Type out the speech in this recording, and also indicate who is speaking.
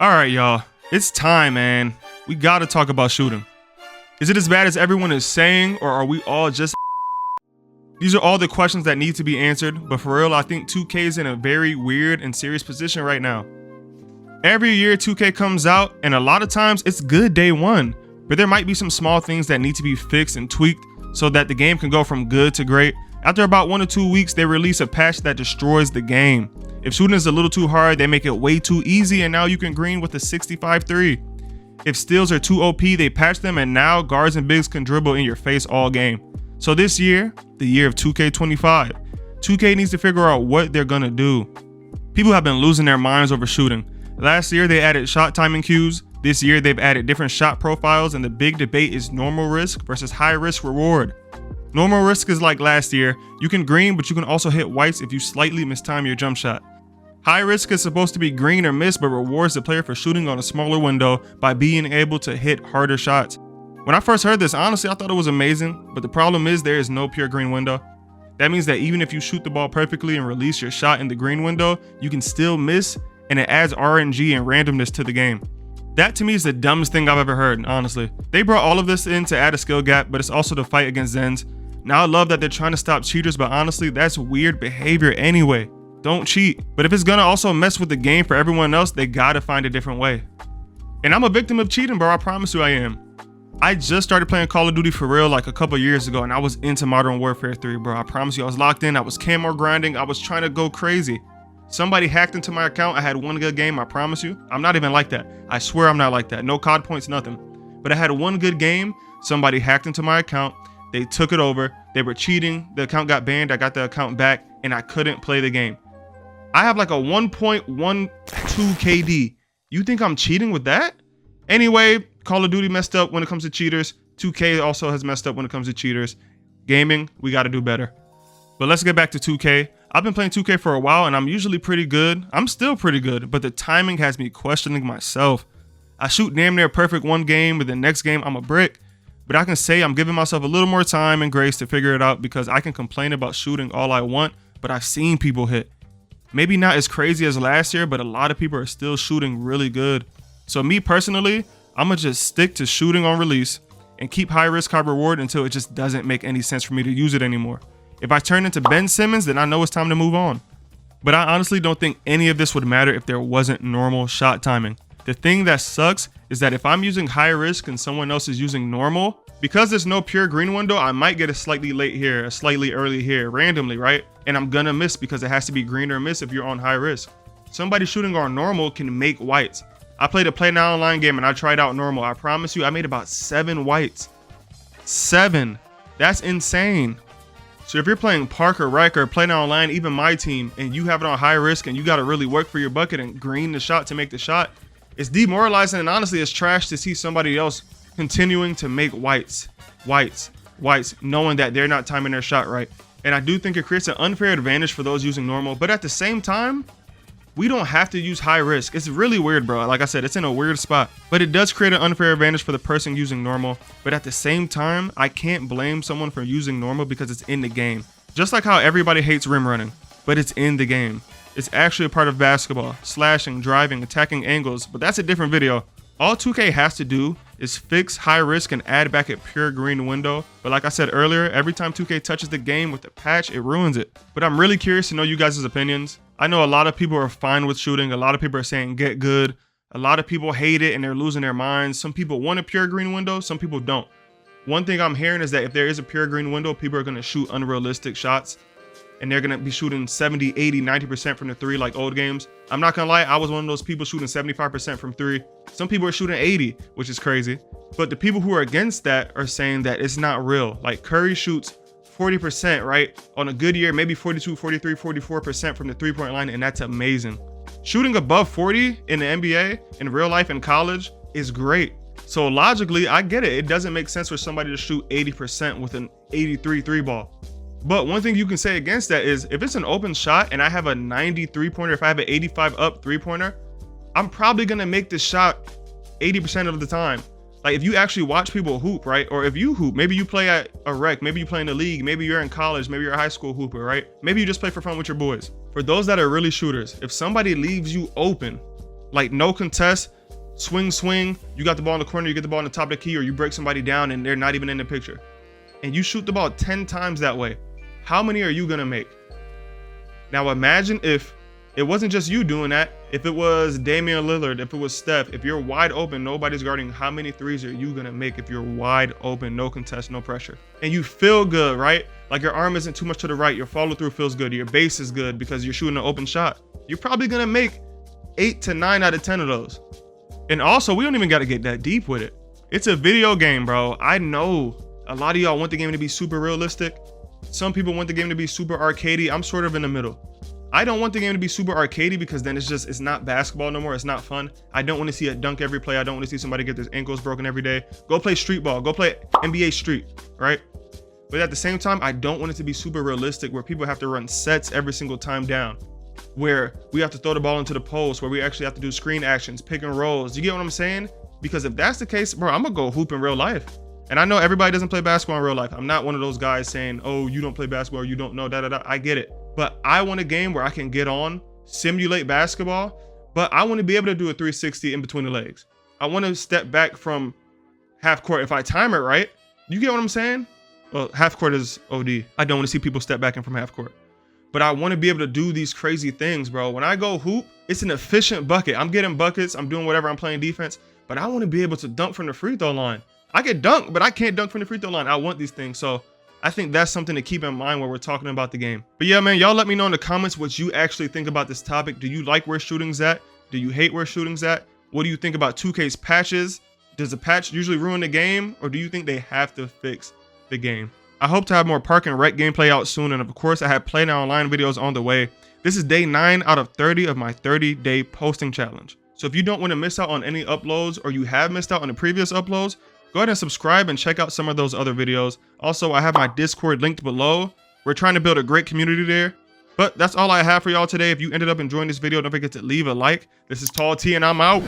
Speaker 1: All right, y'all. It's time, man. We gotta talk about shooting. Is it as bad as everyone is saying, or are we all just These are all the questions that need to be answered, but for real, I think 2K is in a very weird and serious position right now. Every year 2K comes out, and a lot of times it's good day one, but there might be some small things that need to be fixed and tweaked so that the game can go from good to great. After about 1 or 2 weeks, they release a patch that destroys the game. If shooting is a little too hard, they make it way too easy, and now you can green with a 65-3. If steals are too OP, they patch them, and now guards and bigs can dribble in your face all game. So this year, the year of 2K25, 2K needs to figure out what they're gonna do. People have been losing their minds over shooting. Last year, they added shot timing cues. This year, they've added different shot profiles, and the big debate is normal risk versus high risk reward. Normal risk is like last year. You can green, but you can also hit whites if you slightly mistime your jump shot. High risk is supposed to be green or miss, but rewards the player for shooting on a smaller window by being able to hit harder shots. When I first heard this, honestly, I thought it was amazing, but the problem is there is no pure green window. That means that even if you shoot the ball perfectly and release your shot in the green window, you can still miss, and it adds RNG and randomness to the game. That to me is the dumbest thing I've ever heard, honestly. They brought all of this in to add a skill gap, but it's also to fight against Zens. Now I love that they're trying to stop cheaters, but honestly, that's weird behavior anyway. Don't cheat. But if it's gonna also mess with the game for everyone else, they gotta find a different way. And I'm a victim of cheating, bro, I promise you I am. I just started playing Call of Duty for real like a couple years ago, and I was into Modern Warfare 3, bro. I promise you I was locked in, I was camo grinding, I was trying to go crazy. Somebody hacked into my account, I had one good game, I promise you. I'm not even like that. I swear I'm not like that. No COD points, nothing. But I had one good game, somebody hacked into my account, they took it over, they were cheating, the account got banned, I got the account back, and I couldn't play the game. I have like a 1.12 KD. You think I'm cheating with that? Anyway, Call of Duty messed up when it comes to cheaters. 2K also has messed up when it comes to cheaters. Gaming, we gotta do better. But let's get back to 2K. I've been playing 2K for a while and I'm usually pretty good. I'm still pretty good, but the timing has me questioning myself. I shoot damn near perfect one game, but the next game I'm a brick. But I can say I'm giving myself a little more time and grace to figure it out because I can complain about shooting all I want, but I've seen people hit. Maybe not as crazy as last year, but a lot of people are still shooting really good. So me personally, I'ma just stick to shooting on release and keep high risk, high reward until it just doesn't make any sense for me to use it anymore. If I turn into Ben Simmons, then I know it's time to move on. But I honestly don't think any of this would matter if there wasn't normal shot timing. The thing that sucks is that if I'm using high risk and someone else is using normal, because there's no pure green window, I might get a slightly late here, a slightly early here, randomly, right? And I'm gonna miss because it has to be green or miss if you're on high risk. Somebody shooting on normal can make whites. I played a Play Now Online game and I tried out normal. I promise you, I made about 7 whites. 7. That's insane. So if you're playing Park or Rec or Play Now Online, even my team, and you have it on high risk and you gotta really work for your bucket and green the shot to make the shot, it's demoralizing and honestly it's trash to see somebody else continuing to make whites, knowing that they're not timing their shot right. And I do think it creates an unfair advantage for those using normal, but at the same time, we don't have to use high risk. It's really weird, bro. Like I said, it's in a weird spot, but it does create an unfair advantage for the person using normal. But at the same time, I can't blame someone for using normal because it's in the game. Just like how everybody hates rim running, but it's in the game. It's actually a part of basketball, slashing, driving, attacking angles, but that's a different video. All 2K has to do is fix high risk and add back a pure green window. But like I said earlier, every time 2K touches the game with a patch, it ruins it. But I'm really curious to know you guys' opinions. I know a lot of people are fine with shooting. A lot of people are saying get good. A lot of people hate it and they're losing their minds. Some people want a pure green window, some people don't. One thing I'm hearing is that if there is a pure green window, people are gonna shoot unrealistic shots. And they're gonna be shooting 70, 80, 90% from the three like old games. I'm not gonna lie, I was one of those people shooting 75% from three. Some people are shooting 80, which is crazy. But the people who are against that are saying that it's not real. Like Curry shoots 40%, right? On a good year, maybe 42, 43, 44% from the three-point line, and that's amazing. Shooting above 40 in the NBA, in real life, in college, is great. So logically, I get it. It doesn't make sense for somebody to shoot 80% with an 83 3-ball. But one thing you can say against that is if it's an open shot and I have a 90 3-pointer, if I have an 85 up 3-pointer, I'm probably gonna make this shot 80% of the time. Like if you actually watch people hoop, right? Or if you hoop, maybe you play at a rec, maybe you play in the league, maybe you're in college, maybe you're a high school hooper, right? Maybe you just play for fun with your boys. For those that are really shooters, if somebody leaves you open, Like no contest, swing, you got the ball in the corner, you get the ball in the top of the key, or you break somebody down and they're not even in the picture. And you shoot the ball 10 times that way. How many are you gonna make? Now imagine if it wasn't just you doing that. If it was Damian Lillard, if it was Steph, if you're wide open, nobody's guarding, how many threes are you gonna make if you're wide open, no contest, no pressure? And you feel good, right? Like your arm isn't too much to the right, your follow through feels good, your base is good because you're shooting an open shot. You're probably gonna make 8 to 9 out of 10 of those. And also, we don't even gotta get that deep with it. It's a video game, bro. I know a lot of y'all want the game to be super realistic. Some people want the game to be super arcadey. I'm sort of in the middle. I don't want the game to be super arcadey because then it's not basketball no more. It's not fun. I don't want to see a dunk every play. I don't want to see somebody get their ankles broken every day. Go play street ball. Go play NBA Street, right? But at the same time, I don't want it to be super realistic where people have to run sets every single time down, where we have to throw the ball into the post, where we actually have to do screen actions, pick and rolls. You get what I'm saying? Because if that's the case, bro, I'm gonna go hoop in real life. And I know everybody doesn't play basketball in real life. I'm not one of those guys saying, oh, you don't play basketball, or you don't know, da-da-da. I get it. But I want a game where I can get on, simulate basketball, but I want to be able to do a 360 in between the legs. I want to step back from half court if I time it right. You get what I'm saying? Well, half court is OD. I don't want to see people step back in from half court. But I want to be able to do these crazy things, bro. When I go hoop, it's an efficient bucket. I'm getting buckets. I'm doing whatever. I'm playing defense. But I want to be able to dunk from the free throw line. I can dunk, but I can't dunk from the free throw line. I want these things. So I think that's something to keep in mind when we're talking about the game. But yeah, man, y'all let me know in the comments what you actually think about this topic. Do you like where shooting's at? Do you hate where shooting's at? What do you think about 2K's patches? Does a patch usually ruin the game? Or do you think they have to fix the game? I hope to have more Park and Rec gameplay out soon. And of course, I have Play Now Online videos on the way. This is day 9 out of 30 of my 30-day posting challenge. So if you don't want to miss out on any uploads, or you have missed out on the previous uploads, go ahead and subscribe and check out some of those other videos. Also, I have my Discord linked below. We're trying to build a great community there. But that's all I have for y'all today. If you ended up enjoying this video, don't forget to leave a like. This is Tall T and I'm out.